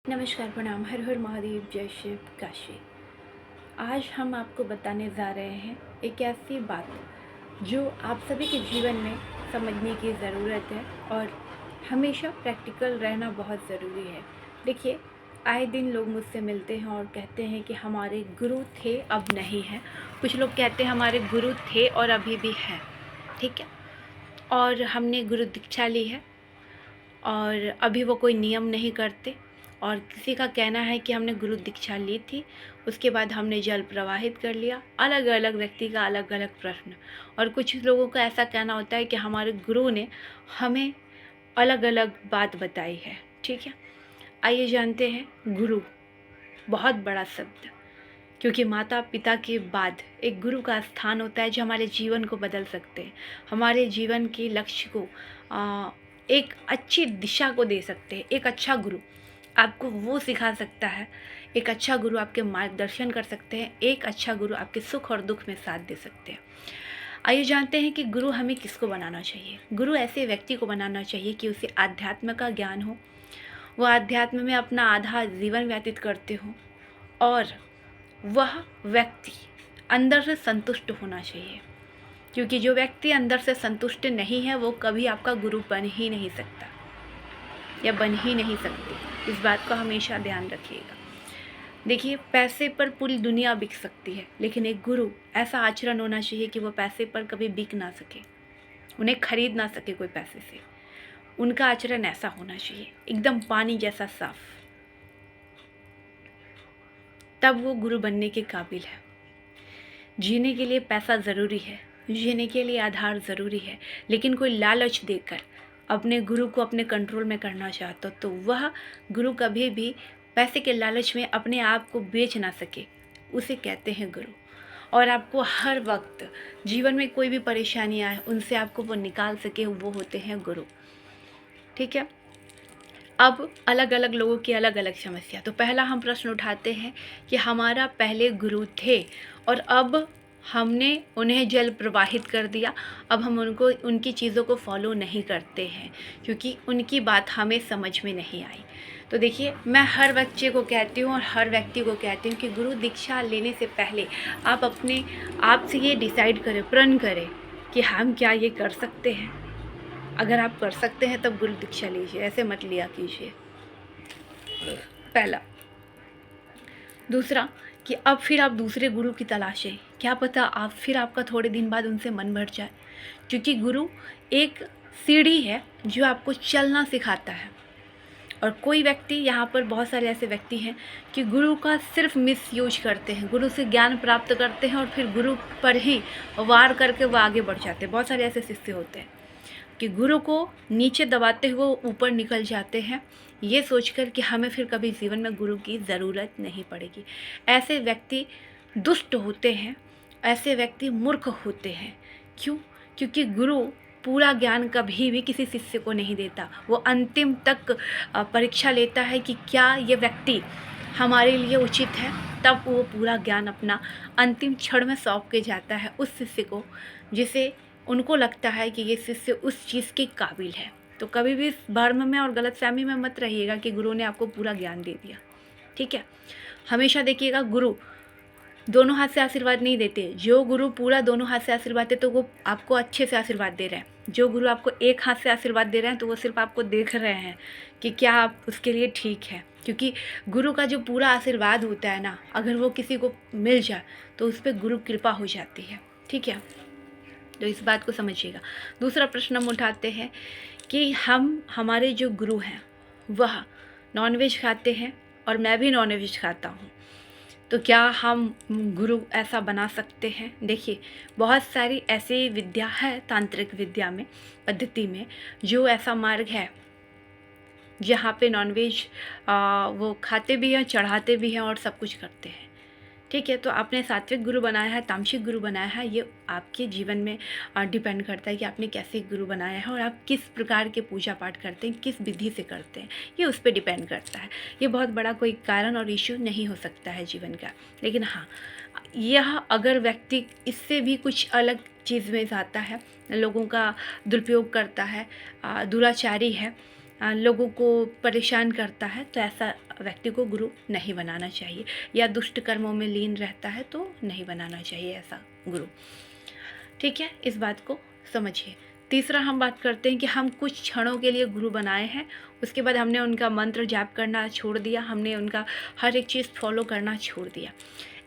नमस्कार, प्रणाम, हर हर महादेव, जय शिव काशी। आज हम आपको बताने जा रहे हैं एक ऐसी बात जो आप सभी के जीवन में समझने की ज़रूरत है और हमेशा प्रैक्टिकल रहना बहुत ज़रूरी है। देखिए, आए दिन लोग मुझसे मिलते हैं और कहते हैं कि हमारे गुरु थे अब नहीं हैं। कुछ लोग कहते हैं हमारे गुरु थे और अभी भी हैं, ठीक है। और हमने गुरु दीक्षा ली है और अभी वो कोई नियम नहीं करते। और किसी का कहना है कि हमने गुरु दीक्षा ली थी, उसके बाद हमने जल प्रवाहित कर लिया। अलग अलग व्यक्ति का अलग अलग प्रश्न। और कुछ लोगों का ऐसा कहना होता है कि हमारे गुरु ने हमें अलग अलग बात बताई है, ठीक है। आइए जानते हैं गुरु, बहुत बड़ा शब्द, क्योंकि माता पिता के बाद एक गुरु का स्थान होता है जो हमारे जीवन को बदल सकते हैं, हमारे जीवन के लक्ष्य को एक अच्छी दिशा को दे सकते हैं। एक अच्छा गुरु आपको वो सिखा सकता है, एक अच्छा गुरु आपके मार्गदर्शन कर सकते हैं, एक अच्छा गुरु आपके सुख और दुख में साथ दे सकते हैं। आइए जानते हैं कि गुरु हमें किसको बनाना चाहिए। गुरु ऐसे व्यक्ति को बनाना चाहिए कि उसे आध्यात्म का ज्ञान हो, वह आध्यात्म में अपना आधा जीवन व्यतीत करते हो और वह व्यक्ति अंदर से संतुष्ट होना चाहिए, क्योंकि जो व्यक्ति अंदर से संतुष्ट नहीं है वो कभी आपका गुरु बन ही नहीं सकता या बन ही नहीं सकती। इस बात का हमेशा ध्यान रखिएगा। देखिए, पैसे पर पूरी दुनिया बिक सकती है, लेकिन एक गुरु ऐसा आचरण होना चाहिए कि वो पैसे पर कभी बिक ना सके, उन्हें खरीद ना सके कोई पैसे से। उनका आचरण ऐसा होना चाहिए, एकदम पानी जैसा साफ, तब वो गुरु बनने के काबिल है। जीने के लिए पैसा ज़रूरी है, जीने के लिए आधार ज़रूरी है, लेकिन कोई लालच देकर अपने गुरु को अपने कंट्रोल में करना चाहता तो वह गुरु कभी भी पैसे के लालच में अपने आप को बेच ना सके, उसे कहते हैं गुरु। और आपको हर वक्त जीवन में कोई भी परेशानी आए उनसे आपको वो निकाल सके, वो होते हैं गुरु, ठीक है। अब अलग अलग लोगों की अलग अलग समस्या। तो पहला हम प्रश्न उठाते हैं कि हमारा पहले गुरु थे और अब हमने उन्हें जल प्रवाहित कर दिया, अब हम उनकी चीज़ों को फॉलो नहीं करते हैं क्योंकि उनकी बात हमें समझ में नहीं आई। तो देखिए, मैं हर बच्चे को कहती हूँ और हर व्यक्ति को कहती हूँ कि गुरु दीक्षा लेने से पहले आप अपने आप से ये डिसाइड करें, प्रण करें कि हम क्या ये कर सकते हैं। अगर आप कर सकते हैं तब गुरु दीक्षा लीजिए, ऐसे मत लिया कीजिए, पहला। दूसरा कि अब फिर आप दूसरे गुरु की तलाश है, क्या पता आप फिर आपका थोड़े दिन बाद उनसे मन भर जाए, क्योंकि गुरु एक सीढ़ी है जो आपको चलना सिखाता है। और कोई व्यक्ति, यहाँ पर बहुत सारे ऐसे व्यक्ति हैं कि गुरु का सिर्फ मिसयूज करते हैं, गुरु से ज्ञान प्राप्त करते हैं और फिर गुरु पर ही वार करके वो आगे बढ़ जाते हैं। बहुत सारे ऐसे शिष्य होते हैं कि गुरु को नीचे दबाते हुए ऊपर निकल जाते हैं, ये सोचकर कि हमें फिर कभी जीवन में गुरु की ज़रूरत नहीं पड़ेगी। ऐसे व्यक्ति दुष्ट होते हैं, ऐसे व्यक्ति मूर्ख होते हैं। क्यों? क्योंकि गुरु पूरा ज्ञान कभी भी किसी शिष्य को नहीं देता, वो अंतिम तक परीक्षा लेता है कि क्या ये व्यक्ति हमारे लिए उचित है, तब वो पूरा ज्ञान अपना अंतिम क्षण में सौंप के जाता है उस शिष्य को जिसे उनको लगता है कि ये शिष्य उस चीज़ के काबिल है। तो कभी भी इस भ्रम में और गलतफहमी में मत रहिएगा कि गुरु ने आपको पूरा ज्ञान दे दिया, ठीक है। हमेशा देखिएगा, गुरु दोनों हाथ से आशीर्वाद नहीं देते। जो गुरु पूरा दोनों हाथ से आशीर्वाद देते तो वो आपको अच्छे से आशीर्वाद दे रहे हैं। जो गुरु आपको एक हाथ से आशीर्वाद दे रहे हैं तो वो सिर्फ आपको देख रहे हैं कि क्या आप उसके लिए ठीक है, क्योंकि गुरु का जो पूरा आशीर्वाद होता है ना, अगर वो किसी को मिल जाए तो उस पर गुरु कृपा हो जाती है, ठीक है। तो इस बात को समझिएगा। दूसरा प्रश्न हम उठाते हैं कि हमारे जो गुरु हैं वह नॉनवेज खाते हैं और मैं भी नॉनवेज खाता हूँ, तो क्या हम गुरु ऐसा बना सकते हैं? देखिए, बहुत सारी ऐसी विद्या है तांत्रिक विद्या में, पद्धति में, जो ऐसा मार्ग है जहाँ पे नॉनवेज वो खाते भी हैं, चढ़ाते भी हैं और सब कुछ करते हैं, ठीक है। तो आपने सात्विक गुरु बनाया है, तामसिक गुरु बनाया है, ये आपके जीवन में डिपेंड करता है कि आपने कैसे गुरु बनाया है और आप किस प्रकार के पूजा पाठ करते हैं, किस विधि से करते हैं, ये उस पर डिपेंड करता है। ये बहुत बड़ा कोई कारण और इश्यू नहीं हो सकता है जीवन का। लेकिन हाँ, यह अगर व्यक्ति इससे भी कुछ अलग चीज़ में जाता है, लोगों का दुरुपयोग करता है, दुराचारी है, लोगों को परेशान करता है तो ऐसा व्यक्ति को गुरु नहीं बनाना चाहिए, या दुष्ट कर्मों में लीन रहता है तो नहीं बनाना चाहिए ऐसा गुरु। ठीक है, इस बात को समझिए। तीसरा हम बात करते हैं कि हम कुछ क्षणों के लिए गुरु बनाए हैं, उसके बाद हमने उनका मंत्र जाप करना छोड़ दिया, हमने उनका हर एक चीज़ फॉलो करना छोड़ दिया।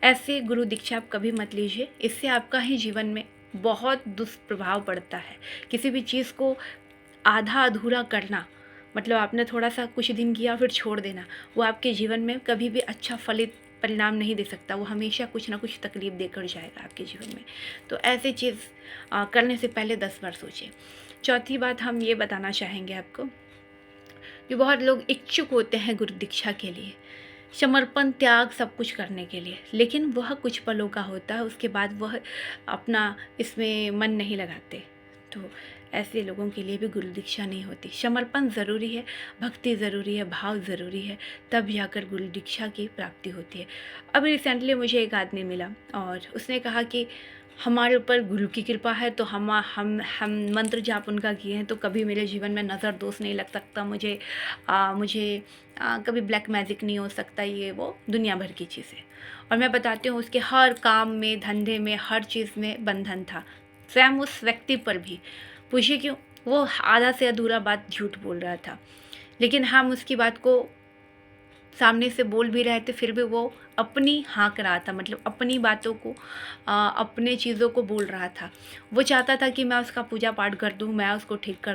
ऐसे गुरु दीक्षा आप कभी मत लीजिए, इससे आपका ही जीवन में बहुत दुष्प्रभाव पड़ता है। किसी भी चीज़ को आधा अधूरा करना, मतलब आपने थोड़ा सा कुछ दिन किया फिर छोड़ देना, वो आपके जीवन में कभी भी अच्छा फलित परिणाम नहीं दे सकता, वो हमेशा कुछ ना कुछ तकलीफ देकर जाएगा आपके जीवन में। तो ऐसी चीज़ करने से पहले 10 बार सोचें। चौथी बात हम ये बताना चाहेंगे आपको कि बहुत लोग इच्छुक होते हैं गुरु दीक्षा के लिए, समर्पण त्याग सब कुछ करने के लिए, लेकिन वह कुछ पलों का होता है, उसके बाद वह अपना इसमें मन नहीं लगाते। तो ऐसे लोगों के लिए भी गुरु दीक्षा नहीं होती। समर्पण ज़रूरी है, भक्ति ज़रूरी है, भाव ज़रूरी है, तब जाकर गुरु दीक्षा की प्राप्ति होती है। अभी रिसेंटली मुझे एक आदमी मिला और उसने कहा कि हमारे ऊपर गुरु की कृपा है, तो हम मंत्र जाप उनका किए हैं तो कभी मेरे जीवन में नज़र दोष नहीं लग सकता, मुझे कभी ब्लैक मैजिक नहीं हो सकता, ये वो दुनिया भर की चीज़ें। और मैं बताती हूँ, उसके हर काम में, धंधे में, हर चीज़ में बंधन था, स्वयं उस व्यक्ति पर भी। पूछिए क्यों? वो आधा से अधूरा बात झूठ बोल रहा था, लेकिन हम उसकी बात को सामने से बोल भी रहे थे, फिर भी वो अपनी हाँक रहा था, मतलब अपनी बातों को, अपने चीज़ों को बोल रहा था। वो चाहता था कि मैं उसका पूजा पाठ कर दूँ, मैं उसको ठीक कर